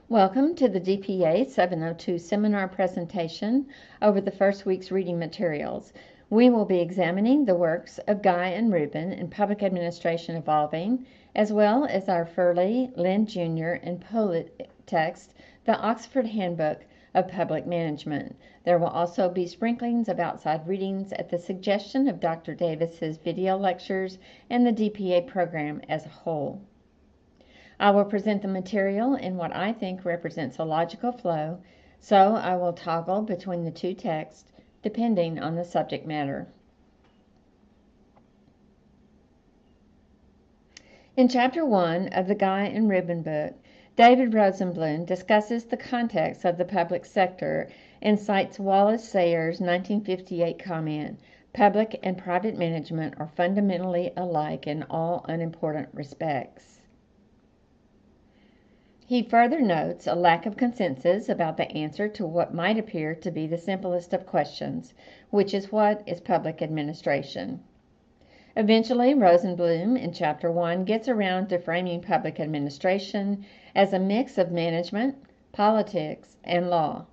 Welcome to the DPA 702 seminar presentation over the first week's reading materials. We will be examining the works of Guy and Rubin in Public Administration Evolving, as well as our Furley, Lynn Jr., and Pollitt text, the Oxford Handbook of Public Management. There will also be sprinklings of outside readings at the suggestion of Dr. Davis's video lectures and the DPA program as a whole. I will present the material in what I think represents a logical flow, so I will toggle between the two texts depending on the subject matter. In Chapter 1 of the Guy and Rubin book, David Rosenblum discusses the context of the public sector and cites Wallace Sayers' 1958 comment, "Public and private management are fundamentally alike in all unimportant respects." He further notes a lack of consensus about the answer to what might appear to be the simplest of questions, which is what is public administration. Eventually, Rosenblum in Chapter 1 gets around to framing public administration as a mix of management, politics, and law.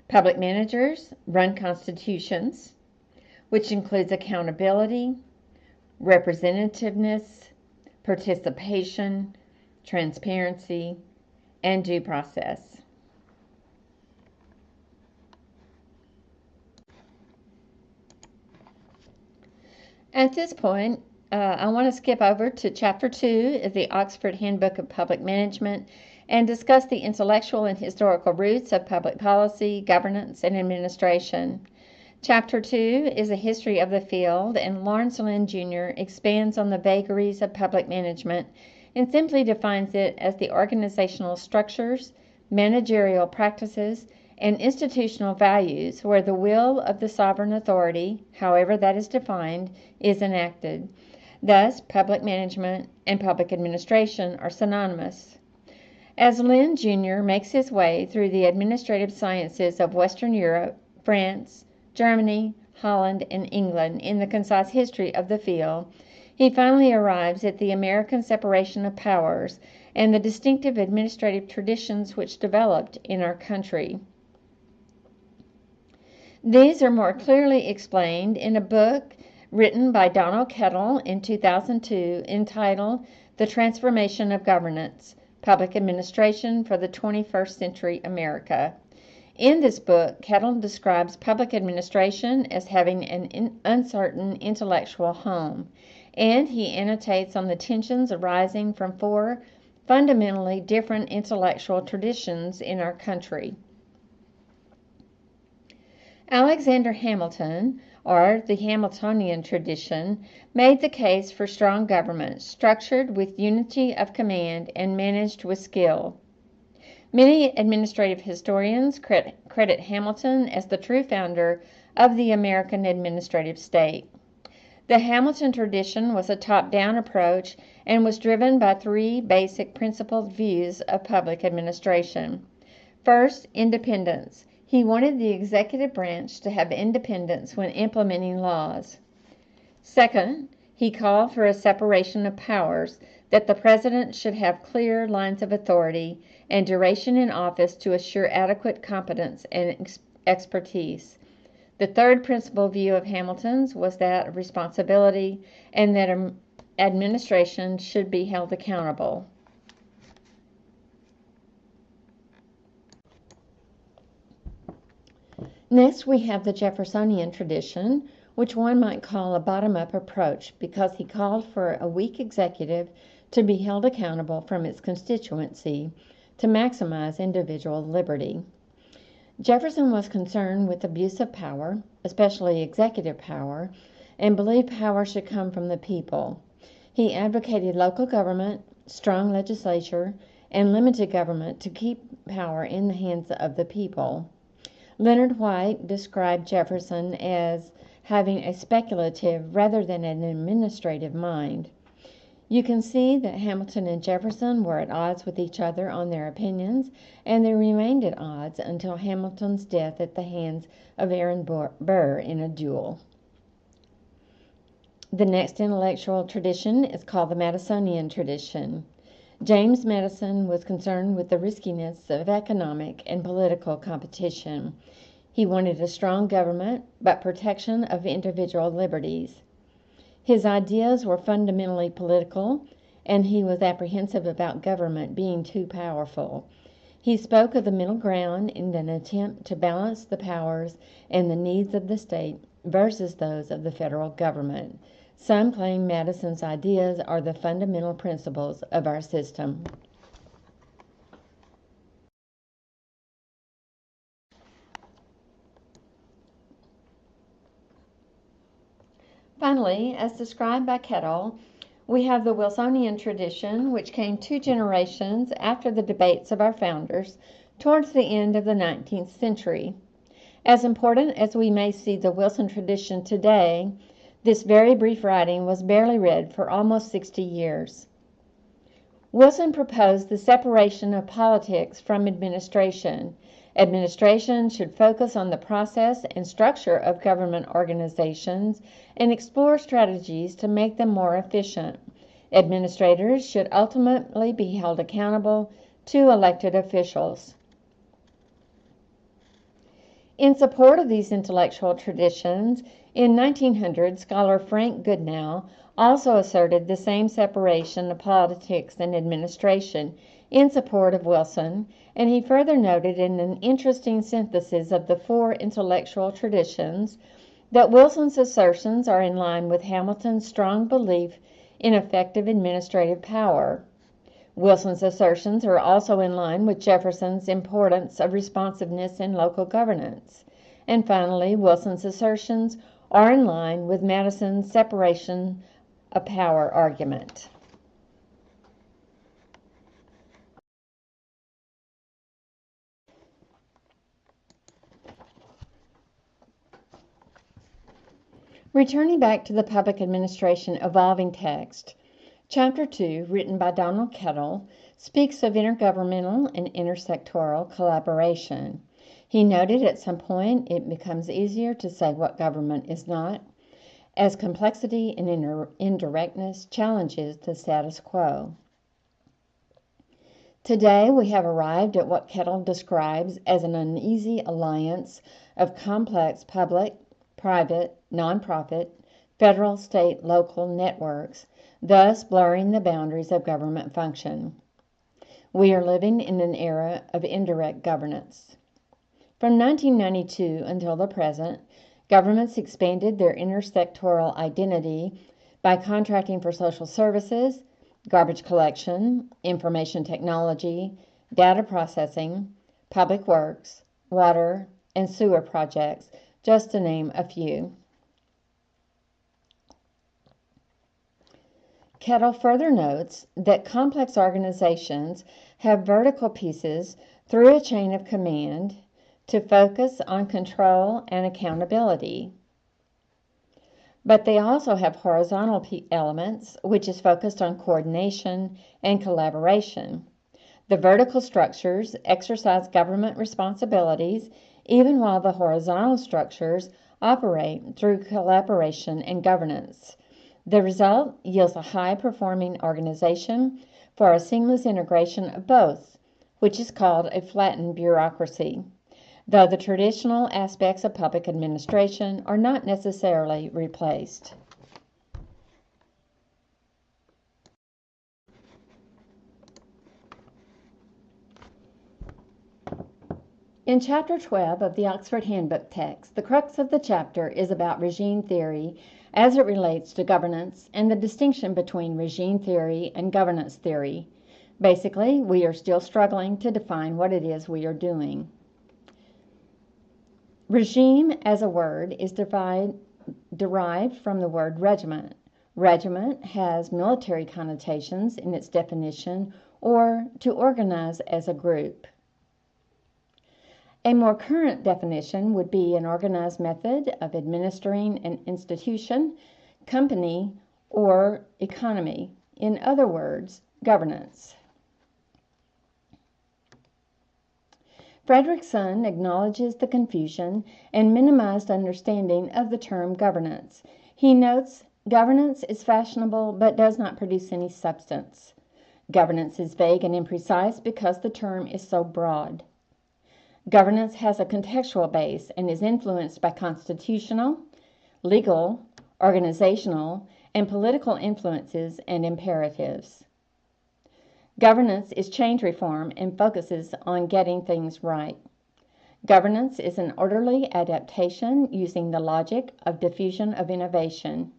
Public managers run constitutions, which includes accountability, representativeness, participation, transparency, and due process. At this point, I want to skip over to Chapter 2 of the Oxford Handbook of Public Management and discuss the intellectual and historical roots of public policy, governance, and administration. Chapter 2 is a history of the field, and Lawrence Lynn Jr. expands on the vagaries of public management and simply defines it as the organizational structures, managerial practices, and institutional values where the will of the sovereign authority, however that is defined, is enacted. Thus, public management and public administration are synonymous. As Lynn Jr. makes his way through the administrative sciences of Western Europe, France, Germany, Holland, and England in the concise history of the field, he finally arrives at the American separation of powers and the distinctive administrative traditions which developed in our country. These are more clearly explained in a book written by Donald Kettl in 2002 entitled The Transformation of Governance, Public Administration for the 21st Century America. In this book, Kettl describes public administration as having an uncertain intellectual home, and he annotates on the tensions arising from four fundamentally different intellectual traditions in our country. Alexander Hamilton, or the Hamiltonian tradition, made the case for strong government structured with unity of command and managed with skill. Many administrative historians credit Hamilton as the true founder of the American administrative state. The Hamilton tradition was a top-down approach and was driven by three basic principled views of public administration. First, independence. He wanted the executive branch to have independence when implementing laws. Second, he called for a separation of powers, that the president should have clear lines of authority and duration in office to assure adequate competence and expertise. The third principal view of Hamilton's was that of responsibility and that administration should be held accountable. Next, we have the Jeffersonian tradition, which one might call a bottom-up approach because he called for a weak executive to be held accountable from its constituency to maximize individual liberty. Jefferson was concerned with abuse of power, especially executive power, and believed power should come from the people. He advocated local government, strong legislature, and limited government to keep power in the hands of the people. Leonard White described Jefferson as having a speculative rather than an administrative mind. You can see that Hamilton and Jefferson were at odds with each other on their opinions, and they remained at odds until Hamilton's death at the hands of Aaron Burr in a duel. The next intellectual tradition is called the Madisonian tradition. James Madison was concerned with the riskiness of economic and political competition. He wanted a strong government, but protection of individual liberties. His ideas were fundamentally political, and he was apprehensive about government being too powerful. He spoke of the middle ground in an attempt to balance the powers and the needs of the state versus those of the federal government. Some claim Madison's ideas are the fundamental principles of our system. Finally, as described by Kettl, we have the Wilsonian tradition, which came 2 generations after the debates of our founders towards the end of the 19th century. As important as we may see the Wilson tradition today, this very brief writing was barely read for almost 60 years. Wilson proposed the separation of politics from administration. Administration should focus on the process and structure of government organizations and explore strategies to make them more efficient. Administrators should ultimately be held accountable to elected officials. In support of these intellectual traditions, in 1900, scholar Frank Goodnow also asserted the same separation of politics and administration in support of Wilson, and he further noted in an interesting synthesis of the 4 intellectual traditions that Wilson's assertions are in line with Hamilton's strong belief in effective administrative power. Wilson's assertions are also in line with Jefferson's importance of responsiveness in local governance. And finally, Wilson's assertions are in line with Madison's separation of power argument. Returning back to the public administration evolving text, Chapter 2, written by Donald Kettl, speaks of intergovernmental and intersectoral collaboration. He noted at some point it becomes easier to say what government is not, as complexity and indirectness challenges the status quo. Today we have arrived at what Kettl describes as an uneasy alliance of complex public, private, nonprofit, federal, state, local networks, thus blurring the boundaries of government function. We are living in an era of indirect governance. From 1992 until the present, governments expanded their intersectoral identity by contracting for social services, garbage collection, information technology, data processing, public works, water, and sewer projects, just to name a few. Kettl further notes that complex organizations have vertical pieces through a chain of command to focus on control and accountability. But they also have horizontal elements, which is focused on coordination and collaboration. The vertical structures exercise government responsibilities, even while the horizontal structures operate through collaboration and governance. The result yields a high-performing organization for a seamless integration of both, which is called a flattened bureaucracy, though the traditional aspects of public administration are not necessarily replaced. In Chapter 12 of the Oxford Handbook text, the crux of the chapter is about regime theory as it relates to governance and the distinction between regime theory and governance theory. Basically, we are still struggling to define what it is we are doing. Regime as a word is derived from the word regiment. Regiment has military connotations in its definition, or to organize as a group. A more current definition would be an organized method of administering an institution, company, or economy. In other words, governance. Frederickson acknowledges the confusion and minimized understanding of the term governance. He notes, governance is fashionable but does not produce any substance. Governance is vague and imprecise because the term is so broad. Governance has a contextual base and is influenced by constitutional, legal, organizational, and political influences and imperatives. Governance is change reform and focuses on getting things right. Governance is an orderly adaptation using the logic of diffusion of innovation.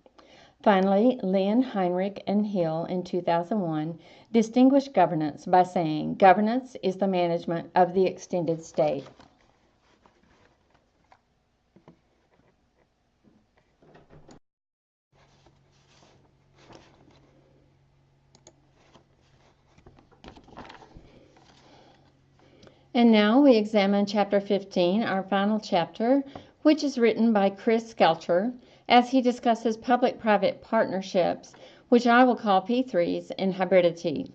Finally, Lynn, Heinrich, and Hill in 2001 distinguished governance by saying, governance is the management of the extended state. And now we examine Chapter 15, our final chapter, which is written by Chris Skelter, as he discusses public-private partnerships, which I will call P3s, and hybridity.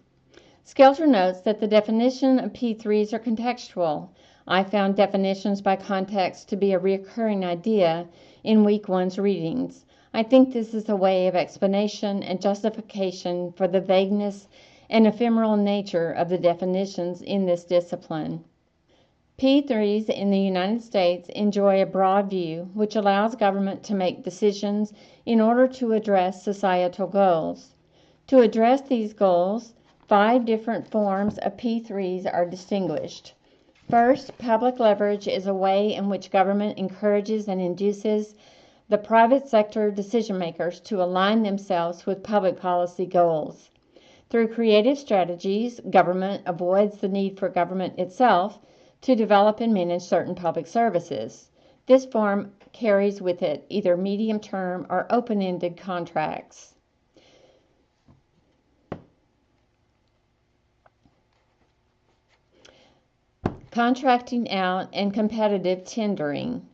Skelter notes that the definition of P3s are contextual. I found definitions by context to be a recurring idea in Week 1's readings. I think this is a way of explanation and justification for the vagueness and ephemeral nature of the definitions in this discipline. P3s in the United States enjoy a broad view, which allows government to make decisions in order to address societal goals. To address these goals, 5 different forms of P3s are distinguished. First, public leverage is a way in which government encourages and induces the private sector decision makers to align themselves with public policy goals. Through creative strategies, government avoids the need for government itself to develop and manage certain public services. This form carries with it either medium-term or open-ended contracts. Contracting out and competitive tendering.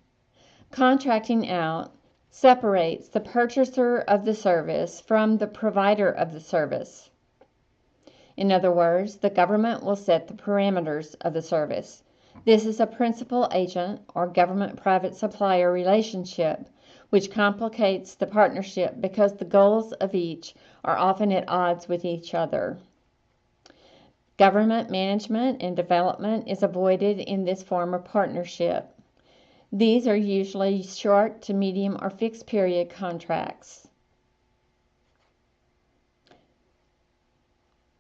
Contracting out separates the purchaser of the service from the provider of the service. In other words, the government will set the parameters of the service. This is a principal agent or government-private supplier relationship, which complicates the partnership because the goals of each are often at odds with each other. Government management and development is avoided in this form of partnership. These are usually short to medium or fixed period contracts.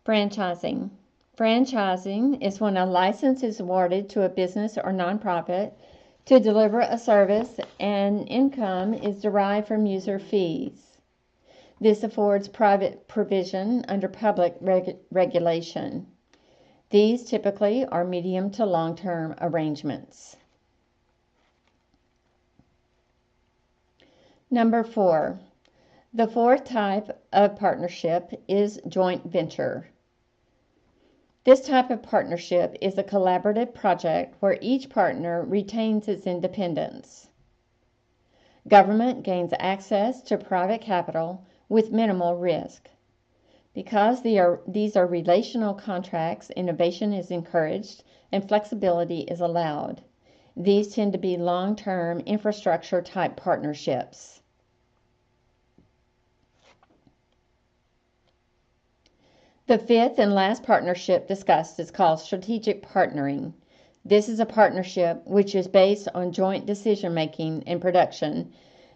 Franchising. Franchising is when a license is awarded to a business or nonprofit to deliver a service and income is derived from user fees. This affords private provision under public regulation. These typically are medium to long-term arrangements. Number 4. The 4th type of partnership is joint venture. This type of partnership is a collaborative project where each partner retains its independence. Government gains access to private capital with minimal risk. Because these are relational contracts, innovation is encouraged and flexibility is allowed. These tend to be long-term infrastructure type partnerships. The 5th and last partnership discussed is called strategic partnering. This is a partnership which is based on joint decision-making and production.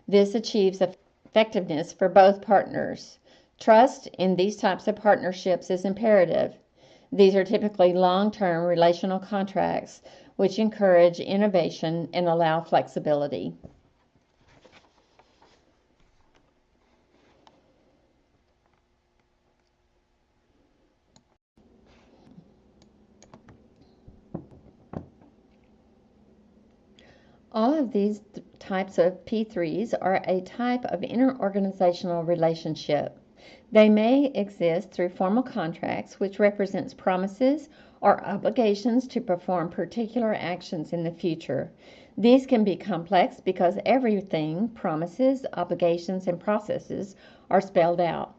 This achieves effectiveness for both partners. Trust in these types of partnerships is imperative. These are typically long-term relational contracts which encourage innovation and allow flexibility. All of these types of P3s are a type of interorganizational relationship. They may exist through formal contracts, which represents promises or obligations to perform particular actions in the future. These can be complex because everything, promises, obligations, and processes are spelled out.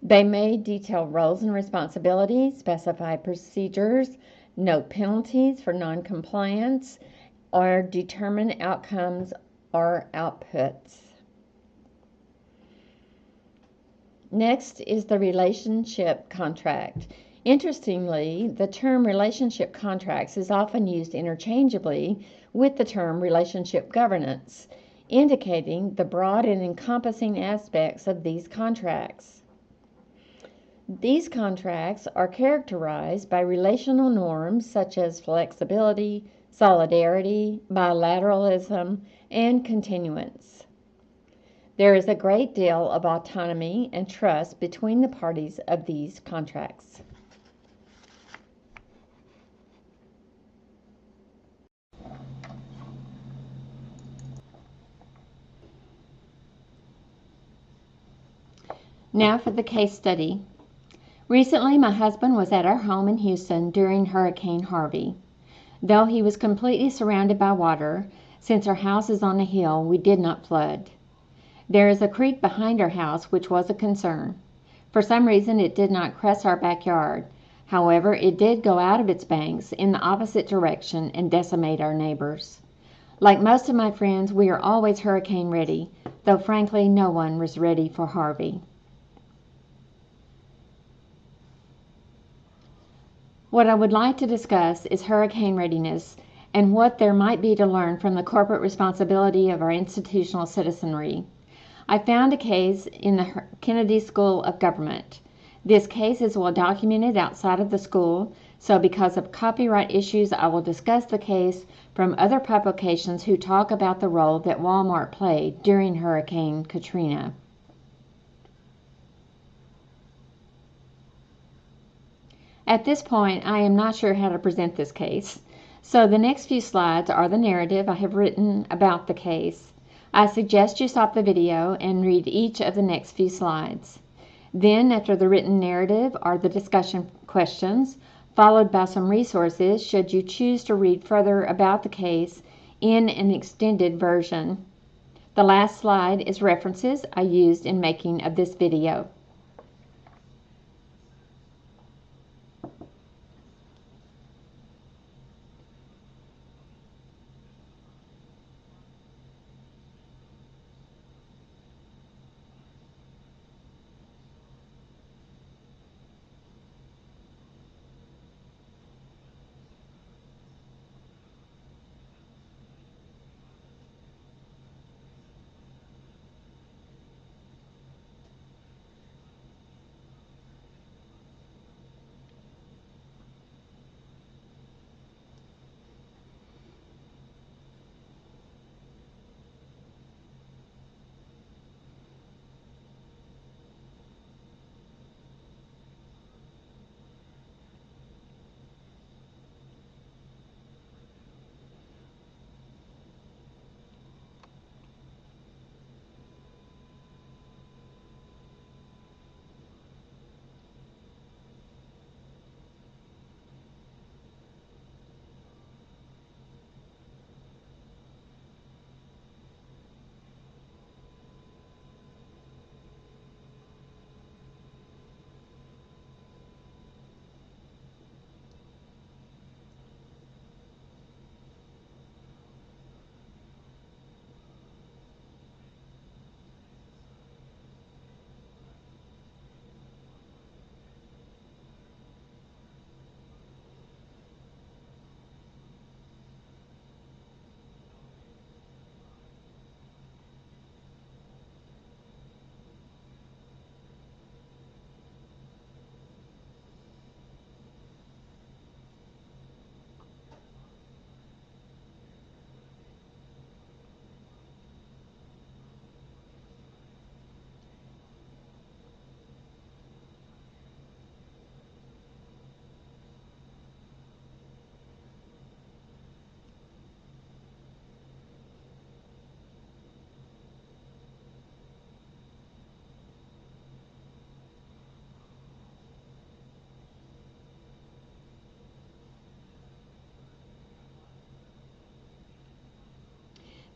They may detail roles and responsibilities, specify procedures, note penalties for noncompliance, or determine outcomes or outputs. Next is the relationship contract. Interestingly, the term relationship contracts is often used interchangeably with the term relationship governance, indicating the broad and encompassing aspects of these contracts. These contracts are characterized by relational norms such as flexibility, solidarity, bilateralism, and continuance. There is a great deal of autonomy and trust between the parties of these contracts. Now for the case study. Recently, my husband was at our home in Houston during Hurricane Harvey. Though he was completely surrounded by water, since our house is on a hill, we did not flood. There is a creek behind our house which was a concern. For some reason, it did not cross our backyard. However, it did go out of its banks in the opposite direction and decimate our neighbors. Like most of my friends, we are always hurricane ready, though frankly, no one was ready for Harvey. What I would like to discuss is hurricane readiness and what there might be to learn from the corporate responsibility of our institutional citizenry. I found a case in the Kennedy School of Government. This case is well documented outside of the school, so because of copyright issues, I will discuss the case from other publications who talk about the role that Walmart played during Hurricane Katrina. At this point, I am not sure how to present this case, so the next few slides are the narrative I have written about the case. I suggest you stop the video and read each of the next few slides. Then, after the written narrative, are the discussion questions, followed by some resources should you choose to read further about the case in an extended version. The last slide is references I used in making of this video.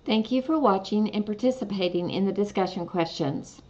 Thank you for watching and participating in the discussion questions.